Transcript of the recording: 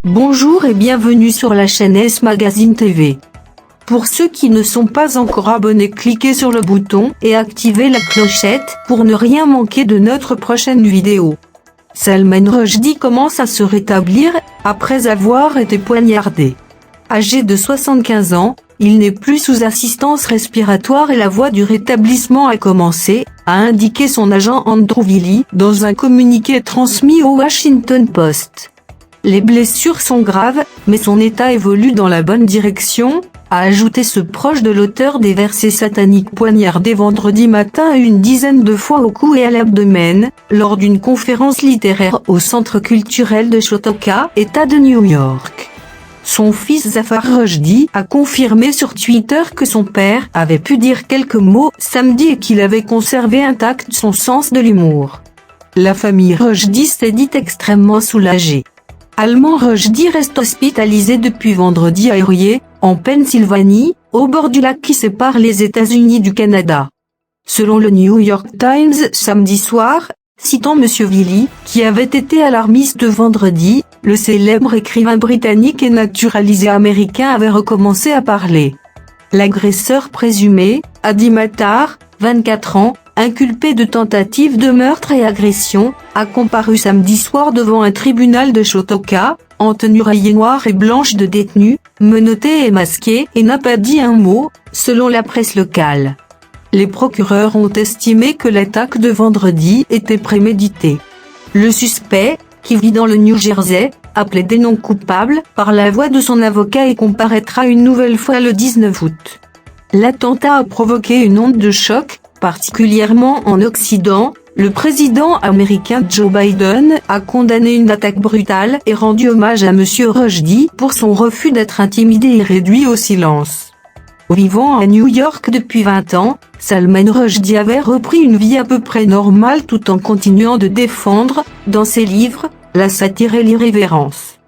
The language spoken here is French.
Bonjour et bienvenue sur la chaîne S Magazine TV. Pour ceux qui ne sont pas encore abonnés, cliquez sur le bouton et activez la clochette pour ne rien manquer de notre prochaine vidéo. Salman Rushdie commence à se rétablir après avoir été poignardé. Âgé de 75 ans, il n'est plus sous assistance respiratoire et la voie du rétablissement a commencé, a indiqué son agent Andrew Willey dans un communiqué transmis au Washington Post. Les blessures sont graves, mais son état évolue dans la bonne direction, a ajouté ce proche de l'auteur des versets sataniques poignardé vendredi matin une dizaine de fois au cou et à l'abdomen, lors d'une conférence littéraire au Centre culturel de Chautauqua, État de New York. Son fils Zafar Rushdie a confirmé sur Twitter que son père avait pu dire quelques mots samedi et qu'il avait conservé intact son sens de l'humour. La famille Rushdie s'est dite extrêmement soulagée. Salman Rushdie reste hospitalisé depuis vendredi à Erie, en Pennsylvanie, au bord du lac qui sépare les États-Unis du Canada. Selon le New York Times samedi soir, citant M. Willey, qui avait été alarmiste vendredi, le célèbre écrivain britannique et naturalisé américain avait recommencé à parler. L'agresseur présumé, Adi Matar, 24 ans, inculpé de tentative de meurtre et agression, a comparu samedi soir devant un tribunal de Chautauqua, en tenue rayée noire et blanche de détenus, menotté et masqué, et n'a pas dit un mot, selon la presse locale. Les procureurs ont estimé que l'attaque de vendredi était préméditée. Le suspect, qui vit dans le New Jersey, a plaidé non coupable par la voix de son avocat et comparaîtra une nouvelle fois le 19 août. L'attentat a provoqué une onde de choc, particulièrement en Occident. Le président américain Joe Biden a condamné une attaque brutale et rendu hommage à M. Rushdie pour son refus d'être intimidé et réduit au silence. Vivant à New York depuis 20 ans, Salman Rushdie avait repris une vie à peu près normale tout en continuant de défendre, dans ses livres, la satire et l'irrévérence.